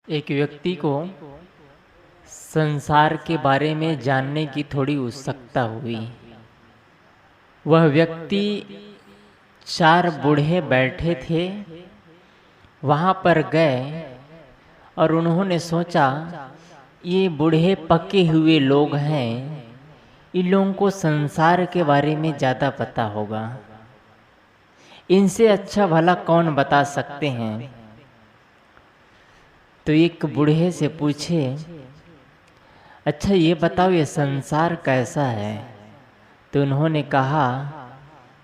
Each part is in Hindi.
एक व्यक्ति को संसार के बारे में जानने की थोड़ी उत्सुकता हुई। वह व्यक्ति चार बूढ़े बैठे थे, वहाँ पर गए और उन्होंने सोचा ये बूढ़े पके हुए लोग हैं, इन लोगों को संसार के बारे में ज़्यादा पता होगा, इनसे अच्छा भला कौन बता सकते हैं। तो एक बूढ़े से पूछे, अच्छा ये बताओ ये संसार कैसा है। तो उन्होंने कहा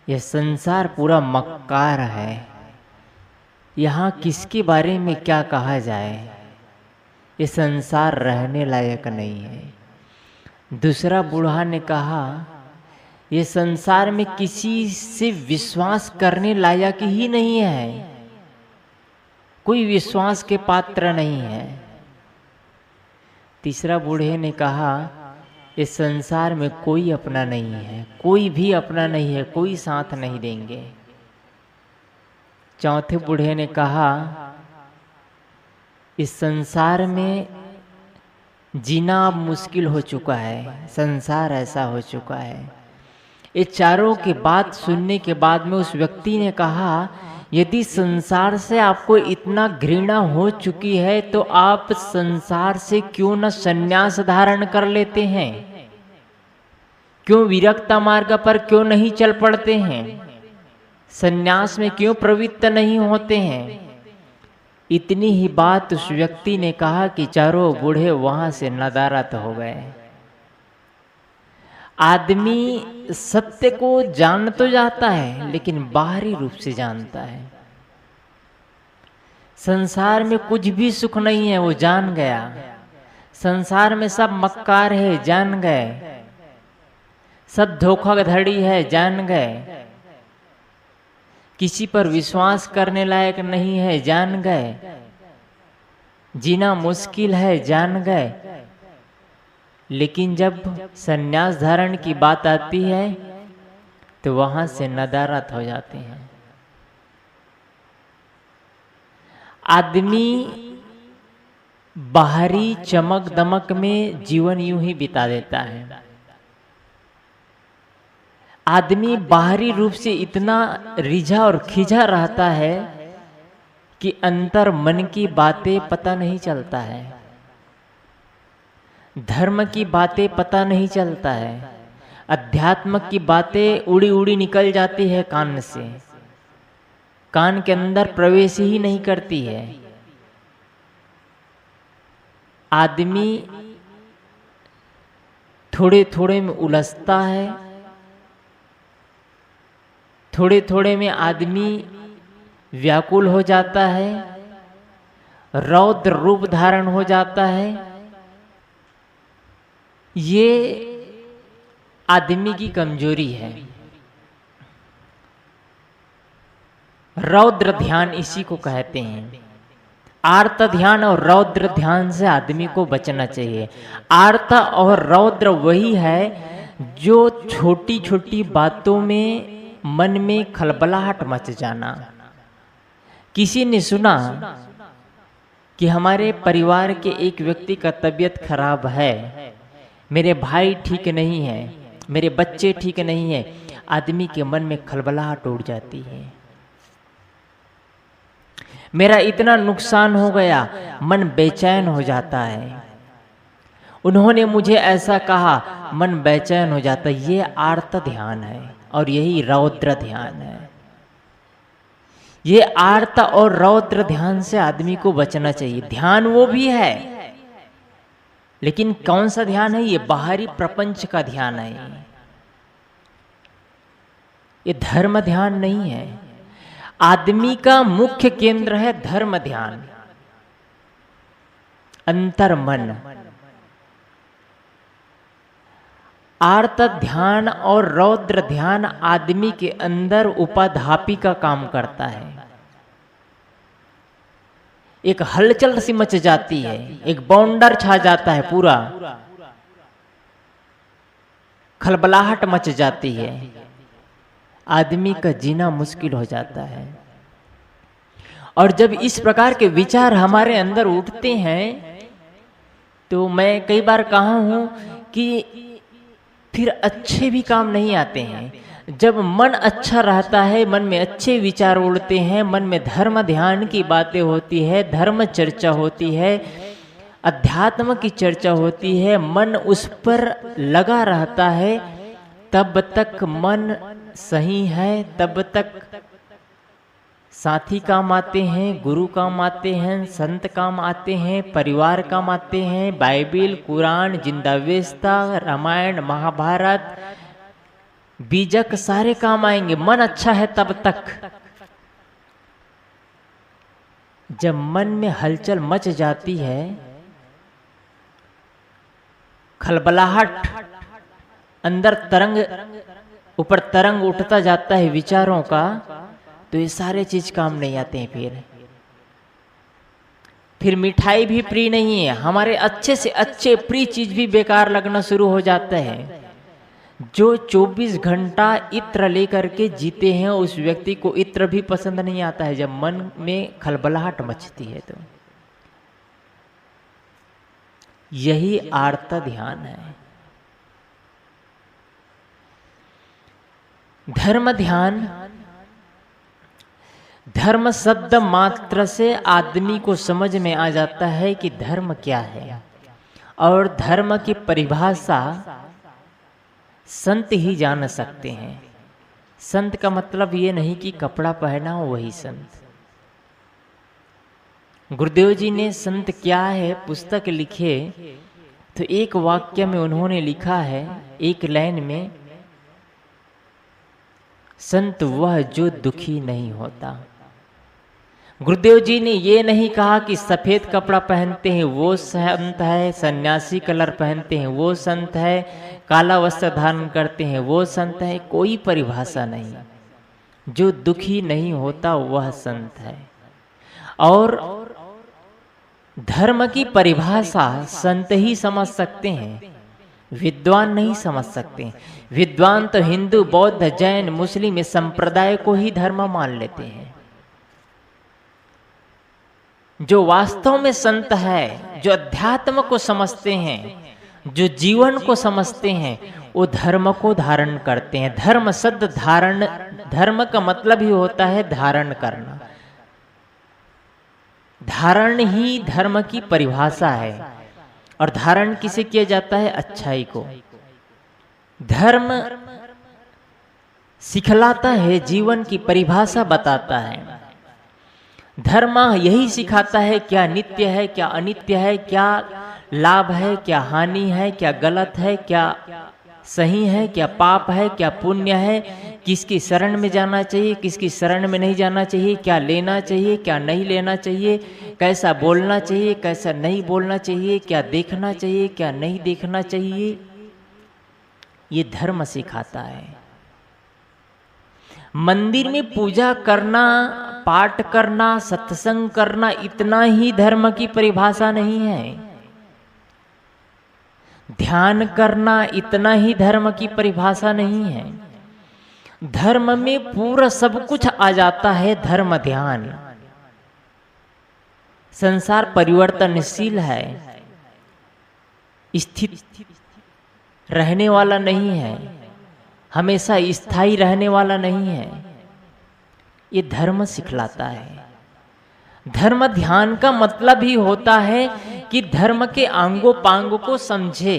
यह संसार पूरा मक्कार है, यहाँ किसके बारे में क्या कहा जाए, ये संसार रहने लायक नहीं है। दूसरा बूढ़ा ने कहा ये संसार में किसी से विश्वास करने लायक ही नहीं है, कोई विश्वास के पात्र नहीं है। तीसरा बूढ़े ने कहा इस संसार में कोई अपना नहीं है, कोई भी अपना नहीं है, कोई साथ नहीं देंगे। चौथे बूढ़े ने कहा इस संसार में जीना अब मुश्किल हो चुका है, संसार ऐसा हो चुका है। ये चारों की बात सुनने के बाद में उस व्यक्ति ने कहा यदि संसार से आपको इतना घृणा हो चुकी है तो आप संसार से क्यों न संन्यास धारण कर लेते हैं, क्यों विरक्ता मार्ग पर क्यों नहीं चल पड़ते हैं, संन्यास में क्यों प्रवृत्त नहीं होते हैं। इतनी ही बात उस व्यक्ति ने कहा कि चारों बूढ़े वहां से नदारद हो गए। आदमी सत्य को जान तो जाता है लेकिन बाहरी रूप से जानता है। संसार में कुछ भी सुख नहीं है, वो जान गया। संसार में सब मक्कार है, जान गए। सब धोखाधड़ी है, जान गए। किसी पर विश्वास करने लायक नहीं है, जान गए। जीना मुश्किल है, जान गए। लेकिन जब संन्यास धारण की बात आती है तो वहां से नदारद हो जाते हैं। आदमी बाहरी चमक दमक में जीवन यूं ही बिता देता है। आदमी बाहरी रूप से इतना रिझा और खिंचा रहता है कि अंतर मन की बातें पता नहीं चलता है, धर्म की बातें पता नहीं चलता है, अध्यात्म की बातें उड़ी उड़ी निकल जाती है कान से, कान के अंदर प्रवेश ही नहीं करती है। आदमी थोड़े थोड़े में उलझता है, थोड़े थोड़े में आदमी व्याकुल हो जाता है, रौद्र रूप धारण हो जाता है। ये आदमी की कमजोरी है। रौद्र ध्यान इसी को कहते हैं। आर्त ध्यान और रौद्र ध्यान से आदमी को बचना चाहिए। आर्त और रौद्र वही है जो छोटी छोटी बातों में मन में खलबलाहट मच जाना। किसी ने सुना कि हमारे परिवार के एक व्यक्ति का तबीयत खराब है, मेरे भाई ठीक नहीं है, मेरे बच्चे ठीक नहीं है, आदमी के मन में खलबलाहट उड़ जाती है। मेरा इतना नुकसान हो गया, मन बेचैन हो जाता है। उन्होंने मुझे ऐसा कहा, मन बेचैन हो जाता है। ये आर्त ध्यान है और यही रौद्र ध्यान है। ये आर्त और रौद्र ध्यान से आदमी को बचना चाहिए। ध्यान वो भी है, लेकिन कौन सा ध्यान है? ये बाहरी प्रपंच का ध्यान है, ये धर्म ध्यान नहीं है। आदमी का मुख्य केंद्र है धर्म ध्यान, अंतर मन। आर्त ध्यान और रौद्र ध्यान आदमी के अंदर उपाधापी का काम करता है। एक हलचल सी मच जाती है, एक बौंडर छा जाता है, पूरा खलबलाहट मच जाती है, आदमी का जीना मुश्किल हो जाता है। और जब इस प्रकार के विचार हमारे अंदर उठते हैं तो मैं कई बार कहा हूं कि फिर अच्छे भी काम नहीं आते हैं। जब मन अच्छा रहता है, मन में अच्छे विचार उड़ते हैं, मन में धर्म ध्यान की बातें होती है, धर्म चर्चा होती है, अध्यात्म की चर्चा होती है, मन उस पर लगा रहता है, तब तक मन सही है, तब तक साथी काम आते हैं, गुरु काम आते हैं, संत काम आते हैं, परिवार काम आते हैं, बाइबिल, कुरान, जिंदावेस्ता, रामायण, महाभारत, बीजक सारे काम आएंगे। मन अच्छा है तब तक। जब मन में हलचल मच जाती है, खलबलाहट, अंदर तरंग, ऊपर तरंग उठता जाता है विचारों का, तो ये सारे चीज काम नहीं आते हैं। फिर मिठाई भी प्रिय नहीं है, हमारे अच्छे से अच्छे प्रिय चीज भी बेकार लगना शुरू हो जाता है। जो 24 घंटा इत्र लेकर के जीते हैं उस व्यक्ति को इत्र भी पसंद नहीं आता है, जब मन में खलबलाहट मचती है तो। यही आर्त ध्यान है। धर्म ध्यान, धर्म शब्द मात्र से आदमी को समझ में आ जाता है कि धर्म क्या है, और धर्म की परिभाषा संत ही जान सकते हैं। संत का मतलब ये नहीं कि कपड़ा पहना हो वही संत। गुरुदेव जी ने संत क्या है पुस्तक लिखे तो एक वाक्य में उन्होंने लिखा है, एक लाइन में, संत वह जो दुखी नहीं होता। गुरुदेव जी ने ये नहीं कहा कि सफेद कपड़ा पहनते हैं वो संत है, सन्यासी कलर पहनते हैं वो संत है, काला वस्त्र धारण करते हैं वो संत है। कोई परिभाषा नहीं, जो दुखी नहीं होता वह संत है। और धर्म की परिभाषा संत ही समझ सकते हैं, विद्वान नहीं समझ सकते। विद्वान तो हिंदू, बौद्ध, जैन, मुस्लिम इस संप्रदाय को ही धर्म मान लेते हैं। जो वास्तव में संत है, जो अध्यात्म को समझते हैं, जो जीवन को समझते हैं, वो धर्म को धारण करते हैं। धर्म शब्द धारण, धर्म का मतलब ही होता है धारण करना। धारण ही धर्म की परिभाषा है। और धारण किसे किया जाता है? अच्छाई को। धर्म सिखलाता है, जीवन की परिभाषा बताता है। धर्म यही सिखाता है क्या नित्य है, क्या अनित्य है, क्या लाभ है, क्या हानि है, क्या गलत है, क्या सही है, क्या पाप है, क्या पुण्य है, किसकी शरण में जाना चाहिए, किसकी शरण में नहीं जाना चाहिए, क्या लेना चाहिए, क्या नहीं लेना चाहिए, कैसा बोलना चाहिए, कैसा नहीं बोलना चाहिए, क्या देखना चाहिए, क्या नहीं देखना चाहिए। ये धर्म सिखाता है। मंदिर में पूजा करना, पाठ करना, सत्संग करना, इतना ही धर्म की परिभाषा नहीं है। ध्यान करना इतना ही धर्म की परिभाषा नहीं है। धर्म में पूरा सब कुछ आ जाता है। धर्म ध्यान। संसार परिवर्तनशील है, स्थित रहने वाला नहीं है, हमेशा स्थायी रहने वाला नहीं है। ये धर्म सिखलाता है। धर्म ध्यान का मतलब ही होता है कि धर्म के अंगों पांगों को समझे।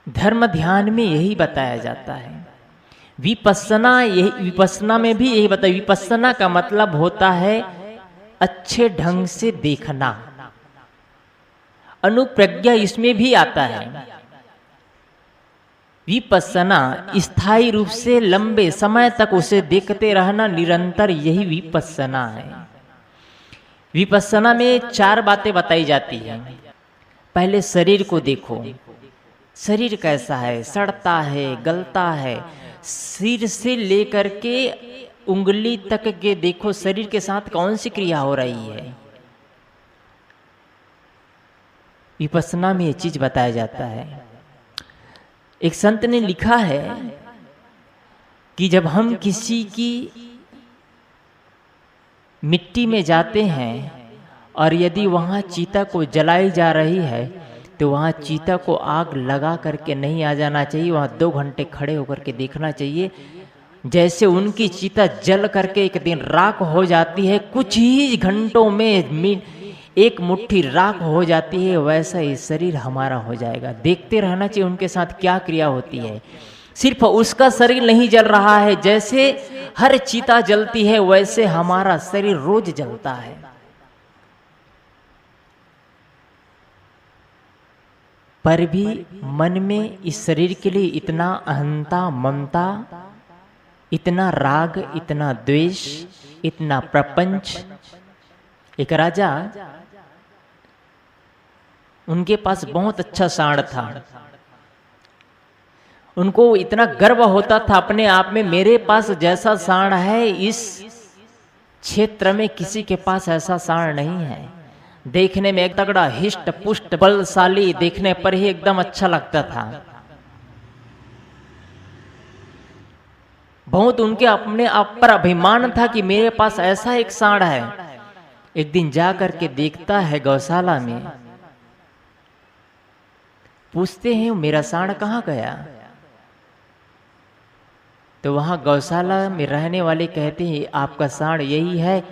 धर्म ध्यान में यही बताया जाता है। विपस्सना, यही विपस्सना में भी यही बताया। विपस्सना का मतलब होता है अच्छे ढंग से देखना। अनुप्रज्ञा इसमें भी आता है। विपस्सना स्थायी रूप से लंबे समय तक उसे देखते रहना, निरंतर, यही विपस्सना है। विपस्सना में 4 बातें बताई जाती हैं। पहले शरीर को देखो, शरीर कैसा है, सड़ता है, गलता है। सिर से लेकर के उंगली तक के देखो, शरीर के साथ कौन सी क्रिया हो रही है। विपस्सना में ये चीज बताया जाता है। एक संत ने लिखा है कि जब हम किसी की मिट्टी में जाते हैं और यदि वहाँ चीता को जलाई जा रही है तो वहाँ चीता को आग लगा करके नहीं आ जाना चाहिए, वहाँ 2 घंटे खड़े होकर के देखना चाहिए। जैसे उनकी चीता जल करके एक दिन राख हो जाती है, कुछ ही घंटों में एक मुट्ठी राख हो जाती है, वैसा ही शरीर हमारा हो जाएगा। देखते रहना चाहिए उनके साथ क्या क्रिया होती है। सिर्फ उसका शरीर नहीं जल रहा है, जैसे हर चीता जलती है वैसे हमारा शरीर रोज जलता है। पर भी मन में इस शरीर के लिए इतना अहंता, ममता, इतना राग, इतना द्वेष, इतना प्रपंच। एक राजा, उनके पास बहुत अच्छा सांड था। उनको इतना गर्व होता था अपने आप में, मेरे पास जैसा सांड है इस क्षेत्र में किसी के पास ऐसा सांड नहीं है। देखने में एक तगड़ा, हिष्ट पुष्ट, बलशाली, देखने पर ही एकदम अच्छा लगता था। बहुत उनके अपने आप पर अभिमान था कि मेरे पास ऐसा एक सांड है। एक दिन जा करके देखता है गौशाला में, पूछते हैं मेरा सांड कहाँ गया? तो वहां गौशाला में रहने वाले कहते हैं आपका सांड यही है।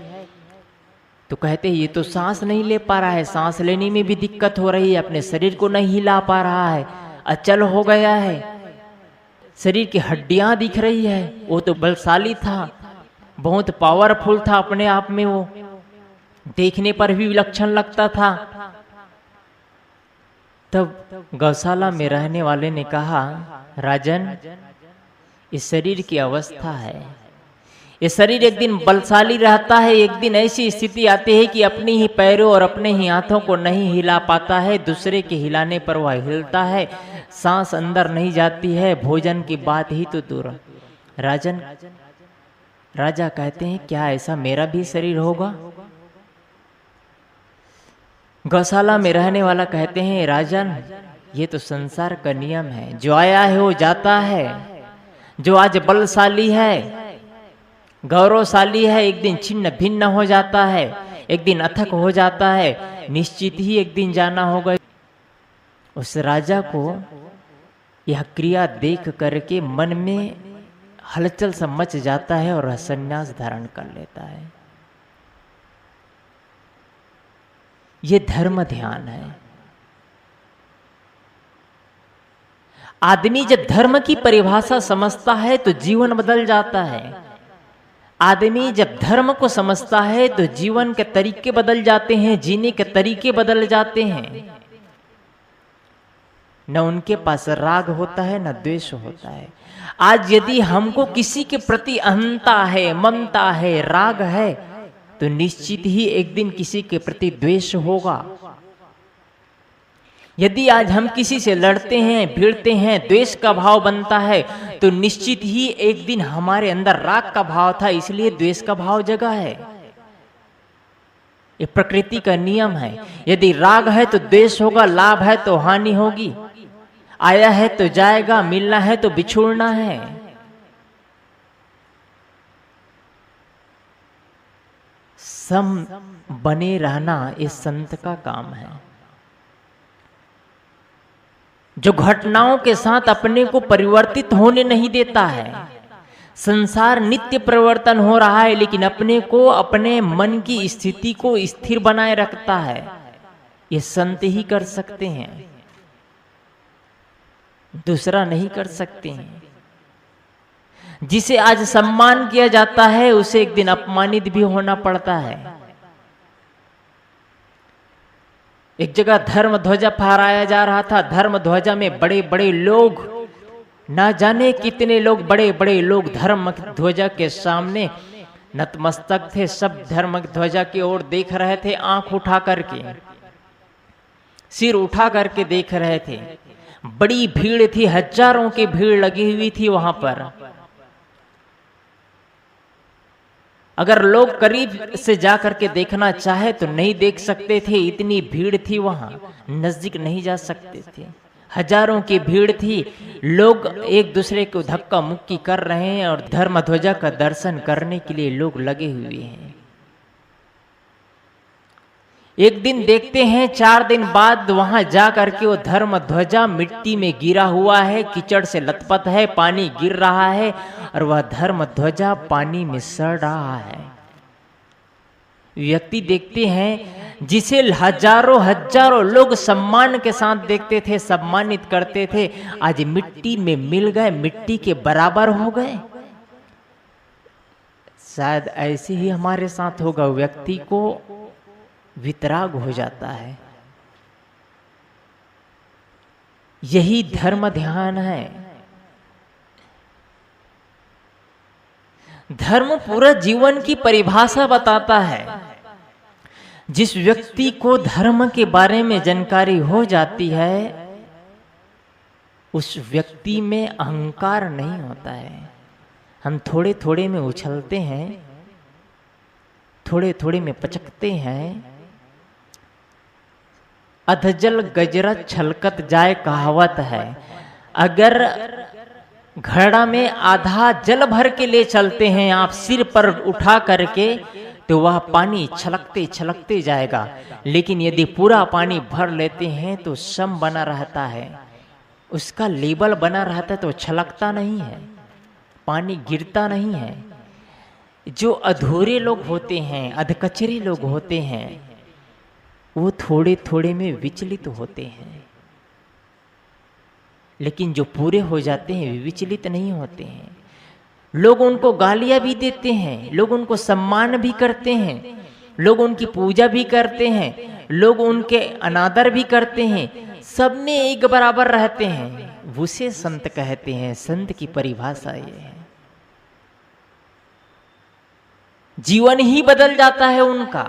तो कहते हैं ये तो सांस नहीं ले पा रहा है, सांस लेने में भी दिक्कत हो रही है, अपने शरीर को नहीं हिला पा रहा है, अचल हो गया है, शरीर की हड्डियां दिख रही है। वो तो बलशाली था, बहुत पावरफुल था अपने आप में, वो देखने पर भी विलक्षण लगता था। तब गौशाला में रहने वाले ने कहा, राजन, इस शरीर की अवस्था है, ये शरीर एक दिन बलशाली रहता है, एक दिन ऐसी स्थिति आती है कि अपने ही पैरों और अपने ही हाथों को नहीं हिला पाता है, दूसरे के हिलाने पर वह हिलता है, सांस अंदर नहीं जाती है, भोजन की बात ही तो दूर। राजन, राजा कहते हैं क्या ऐसा मेरा भी शरीर होगा? गौशाला में रहने वाला कहते हैं, राजन, ये तो संसार का नियम है, जो आया है वो जाता है। जो आज बलशाली है, गौरवशाली है, एक दिन छिन्न भिन्न हो जाता है, एक दिन अथक हो जाता है, निश्चित ही एक दिन जाना होगा। उस राजा को यह क्रिया देख करके मन में हलचल सा मच जाता है और संन्यास धारण कर लेता है। ये धर्म ध्यान है। आदमी जब धर्म की परिभाषा समझता है तो जीवन बदल जाता है। आदमी जब धर्म को समझता है तो जीवन के तरीके बदल जाते हैं, जीने के तरीके बदल जाते हैं। न उनके पास राग होता है, न द्वेष होता है। आज यदि हमको किसी के प्रति अहंता है, ममता है, राग है, तो निश्चित ही एक दिन किसी के प्रति द्वेष होगा। यदि आज हम किसी से लड़ते हैं, भिड़ते हैं, द्वेष का भाव बनता है, तो निश्चित ही एक दिन हमारे अंदर राग का भाव था, इसलिए द्वेष का भाव जगा है। ये प्रकृति का नियम है। यदि राग है तो द्वेष होगा, लाभ है तो हानि होगी, आया है तो जाएगा, मिलना है तो बिछुड़ना है। सम बने रहना ये संत का काम है, जो घटनाओं के साथ अपने को परिवर्तित होने नहीं देता है। संसार नित्य परिवर्तन हो रहा है, लेकिन अपने को, अपने मन की स्थिति को स्थिर बनाए रखता है। ये संत ही कर सकते हैं, दूसरा नहीं कर सकते हैं। जिसे आज सम्मान किया जाता है उसे एक दिन अपमानित भी होना पड़ता है। एक जगह धर्म ध्वजा फहराया जा रहा था। धर्म ध्वजा में बड़े बड़े लोग, ना जाने कितने लोग, बड़े बड़े लोग धर्म ध्वजा के सामने नतमस्तक थे। सब धर्म ध्वजा की ओर देख रहे थे, आंख उठा करके, सिर उठा करके देख रहे थे। बड़ी भीड़ थी, हजारों की भीड़ लगी हुई थी वहां पर। अगर लोग करीब से जाकर के देखना चाहे तो नहीं देख सकते थे, इतनी भीड़ थी वहां, नजदीक नहीं जा सकते थे। हजारों की भीड़ थी, लोग एक दूसरे को धक्का मुक्की कर रहे हैं और धर्म ध्वजा का दर्शन करने के लिए लोग लगे हुए हैं। एक दिन देखते हैं 4 दिन बाद वहां जा करके वो धर्म ध्वजा मिट्टी में गिरा हुआ है, कीचड़ से लथपथ है, पानी गिर रहा है और वह धर्म ध्वजा पानी में सड़ रहा है। व्यक्ति देखते हैं जिसे हजारों हजारों लोग सम्मान के साथ देखते थे, सम्मानित करते थे, आज मिट्टी में मिल गए, मिट्टी के बराबर हो गए। शायद ऐसे ही हमारे साथ होगा, व्यक्ति को वितराग हो जाता है। यही धर्म ध्यान है। धर्म पूरा जीवन की परिभाषा बताता है। जिस व्यक्ति को धर्म के बारे में जानकारी हो जाती है, उस व्यक्ति में अहंकार नहीं होता है। हम थोड़े थोड़े में उछलते हैं, थोड़े थोड़े में पचकते हैं। अधजल गजरा छलकत जाए कहावत है। अगर घड़ा में आधा जल भर के ले चलते हैं आप सिर पर उठा करके, तो वह पानी छलकते छलकते जाएगा। लेकिन यदि पूरा पानी भर लेते हैं तो सम बना रहता है, उसका लेवल बना रहता है, तो छलकता नहीं है, पानी गिरता नहीं है। जो अधूरे लोग होते हैं, अधकचरे लोग होते हैं, वो थोड़े थोड़े में विचलित होते हैं। लेकिन जो पूरे हो जाते हैं वे विचलित नहीं होते हैं। लोग उनको गालियां भी देते हैं, लोग उनको सम्मान भी करते हैं, लोग उनकी पूजा भी करते हैं, लोग उनके अनादर भी करते हैं, सब में एक बराबर रहते हैं। उसे संत कहते हैं। संत की परिभाषा ये है। जीवन ही बदल जाता है उनका।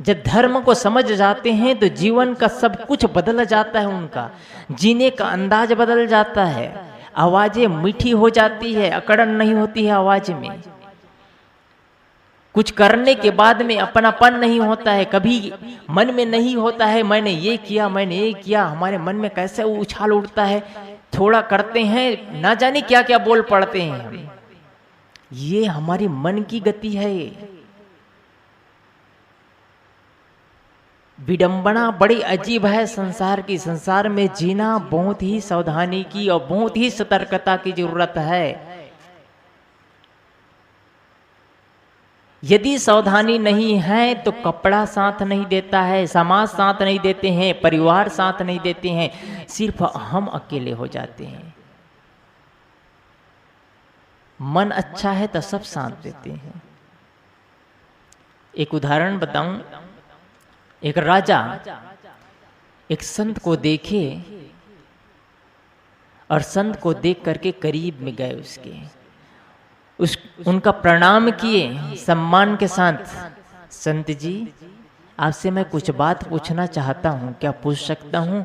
जब धर्म को समझ जाते हैं तो जीवन का सब कुछ बदल जाता है उनका। जीने का अंदाज बदल जाता है, आवाजें मीठी हो जाती है, अकड़न नहीं होती है आवाज में। कुछ करने के बाद में अपनापन नहीं होता है, कभी मन में नहीं होता है मैंने ये किया, मैंने ये किया। हमारे मन में कैसे उछाल उठता है, थोड़ा करते हैं ना जाने क्या क्या बोल पड़ते हैं हम। ये हमारी मन की गति है। विडंबना बड़ी अजीब है संसार की। संसार में जीना बहुत ही सावधानी की और बहुत ही सतर्कता की जरूरत है। यदि सावधानी नहीं है तो कपड़ा साथ नहीं देता है, समाज साथ नहीं देते हैं, परिवार साथ नहीं देते हैं, सिर्फ हम अकेले हो जाते हैं। मन अच्छा है तो सब साथ देते हैं। एक उदाहरण बताऊं। एक राजा एक संत को देखे और संत को देख करके करीब में गए, उनका प्रणाम किए सम्मान के साथ। संत जी, आपसे मैं कुछ बात पूछना चाहता हूँ, क्या पूछ सकता हूँ?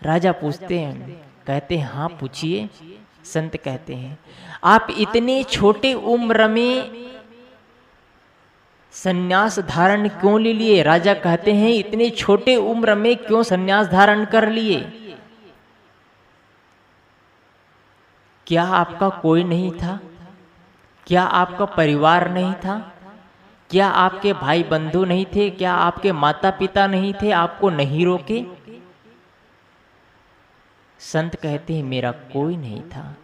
राजा पूछते हैं, कहते हैं हाँ पूछिए। संत कहते हैं, आप इतने छोटे उम्र में सन्यास धारण क्यों ले लिए? राजा कहते हैं, इतने छोटे उम्र में क्यों सन्यास धारण कर लिए? क्या आपका कोई नहीं था? क्या आपका परिवार नहीं था? क्या आपके भाई बंधु नहीं थे? क्या आपके माता पिता नहीं थे? आपको नहीं रोके? संत कहते हैं, मेरा कोई नहीं था,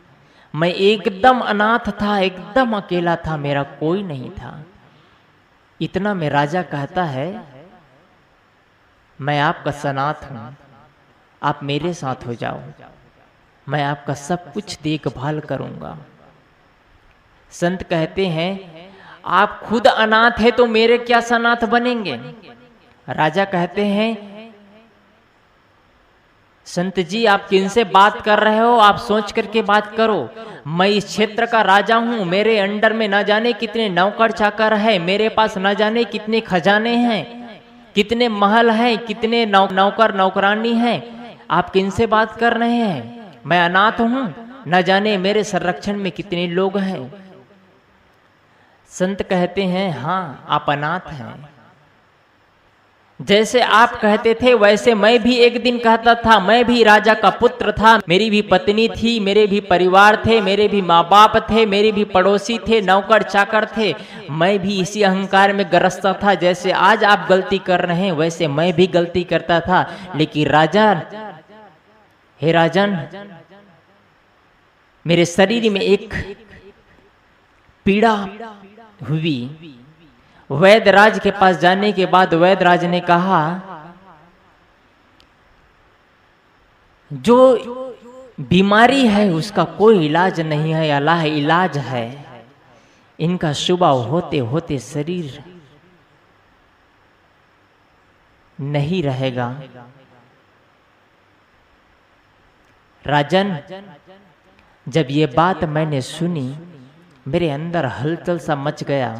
मैं एकदम अनाथ था, एकदम अकेला था, मेरा कोई नहीं था। इतना में राजा कहता है, मैं आपका सनाथ हूं, आप मेरे साथ हो जाओ, मैं आपका सब कुछ देखभाल करूंगा। संत कहते हैं, आप खुद अनाथ है तो मेरे क्या सनाथ बनेंगे? राजा कहते हैं, संत जी आप किनसे बात कर रहे हो? आप सोच करके बात करो। मैं इस क्षेत्र का राजा हूं, मेरे अंडर में न जाने कितने नौकर चाकर है, मेरे पास न जाने कितने खजाने हैं, कितने महल हैं, कितने नौकर नौकरानी हैं। आप किनसे बात कर रहे हैं? मैं अनाथ हूं, न जाने मेरे संरक्षण में कितने लोग हैं। संत कहते हैं, हाँ आप अनाथ हैं। जैसे आप कहते थे वैसे मैं भी एक दिन कहता था, मैं भी राजा का पुत्र था, मेरी भी पत्नी थी, मेरे भी परिवार थे, मेरे भी माँ बाप थे, मेरे भी पड़ोसी थे, नौकर चाकर थे, मैं भी इसी अहंकार में ग्रस्त था। जैसे आज आप गलती कर रहे हैं वैसे मैं भी गलती करता था। लेकिन राजन, हे राजन, मेरे शरीर में एक पीड़ा हुई। वैद्यराज के पास जाने के बाद वैद्यराज ने कहा, जो बीमारी है उसका कोई इलाज नहीं है, अल्लाह इलाज है। इनका सुबह होते होते शरीर नहीं रहेगा। राजन, जब ये बात मैंने सुनी मेरे अंदर हलचल सा मच गया,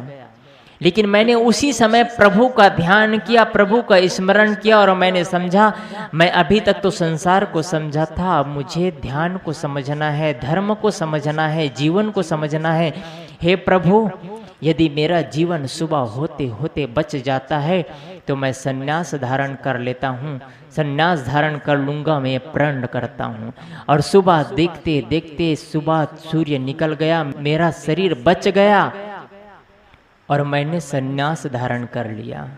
लेकिन मैंने उसी समय प्रभु का ध्यान किया, प्रभु का स्मरण किया और मैंने समझा, मैं अभी तक तो संसार को समझा था, अब मुझे ध्यान को समझना है, धर्म को समझना है, जीवन को समझना है। हे प्रभु, यदि मेरा जीवन सुबह होते होते बच जाता है तो मैं संन्यास धारण कर लेता हूँ, संन्यास धारण कर लूँगा, मैं प्रण करता हूँ। और सुबह देखते देखते सुबह सूर्य निकल गया, मेरा शरीर बच गया और मैंने संन्यास धारण कर लिया।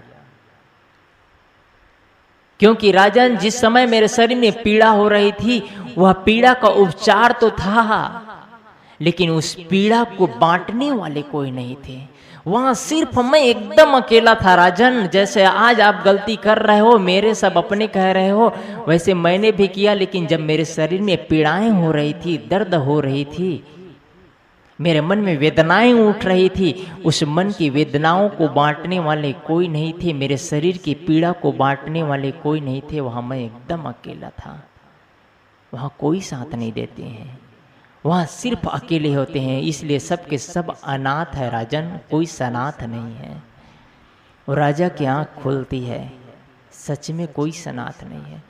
क्योंकि राजन, जिस समय मेरे शरीर में पीड़ा हो रही थी वह पीड़ा का उपचार तो था, लेकिन उस पीड़ा को बांटने वाले कोई नहीं थे। वहां सिर्फ मैं एकदम अकेला था। राजन, जैसे आज आप गलती कर रहे हो, मेरे सब अपने कह रहे हो, वैसे मैंने भी किया। लेकिन जब मेरे शरीर में पीड़ाएं हो रही थी, दर्द हो रही थी, मेरे मन में वेदनाएं उठ रही थी, उस मन की वेदनाओं को बांटने वाले कोई नहीं थे, मेरे शरीर की पीड़ा को बांटने वाले कोई नहीं थे। वहाँ मैं एकदम अकेला था। वहाँ कोई साथ नहीं देते हैं, वहाँ सिर्फ अकेले होते हैं। इसलिए सब के सब अनाथ है राजन, कोई सनाथ नहीं है। और राजा की आँख खुलती है, सच में कोई सनाथ नहीं है।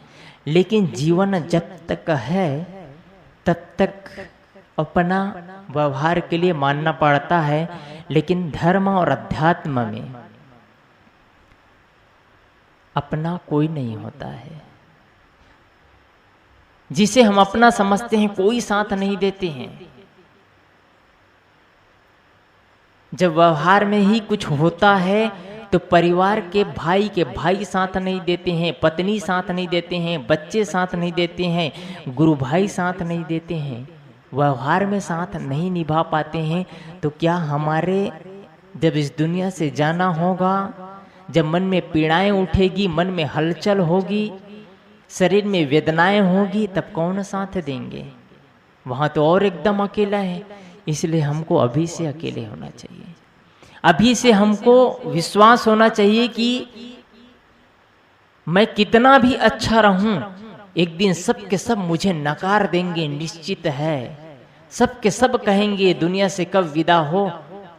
लेकिन जीवन जब तक है तब तक अपना व्यवहार के लिए मानना पड़ता है, लेकिन धर्म और अध्यात्म में अपना कोई नहीं होता है। जिसे हम अपना समझते हैं कोई साथ नहीं देते हैं। जब व्यवहार में ही कुछ होता है तो परिवार के भाई साथ नहीं देते हैं, पत्नी साथ नहीं देते हैं, बच्चे साथ नहीं देते हैं, गुरु भाई साथ नहीं देते हैं, व्यवहार में साथ नहीं निभा पाते हैं। तो क्या हमारे जब इस दुनिया से जाना होगा, जब मन में पीड़ाएं उठेगी, मन में हलचल होगी, शरीर में वेदनाएं होगी, तब कौन साथ देंगे? वहाँ तो और एकदम अकेला है। इसलिए हमको अभी से अकेले होना चाहिए। अभी से हमको विश्वास होना चाहिए कि मैं कितना भी अच्छा रहूं, एक दिन सब के सब मुझे नकार देंगे, निश्चित है। सब के सब कहेंगे दुनिया से कब विदा हो,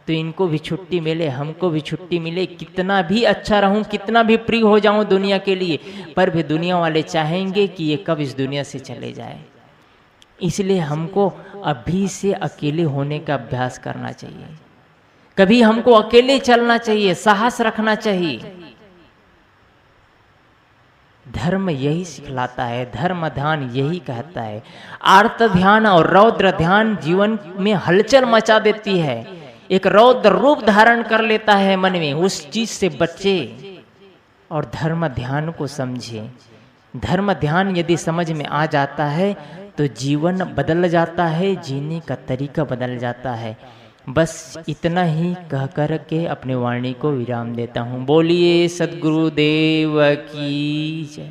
तो इनको भी छुट्टी मिले, हमको भी छुट्टी मिले। कितना भी अच्छा रहूं, कितना भी प्रिय हो जाऊं दुनिया के लिए, पर भी दुनिया वाले चाहेंगे कि ये कब इस दुनिया से चले जाए। इसलिए हमको अभी से अकेले होने का अभ्यास करना चाहिए। कभी हमको अकेले चलना चाहिए, साहस रखना चाहिए। धर्म यही सिखलाता है, धर्म ध्यान यही कहता है। आर्त ध्यान और रौद्र ध्यान जीवन में हलचल मचा देती है, एक रौद्र रूप धारण कर लेता है मन में। उस चीज से बचे और धर्म ध्यान को समझे। धर्म ध्यान यदि समझ में आ जाता है तो जीवन बदल जाता है, जीने का तरीका बदल जाता है। बस इतना ही कह कर के अपने वाणी को विराम देता हूँ। बोलिए सद्गुरुदेव की जय।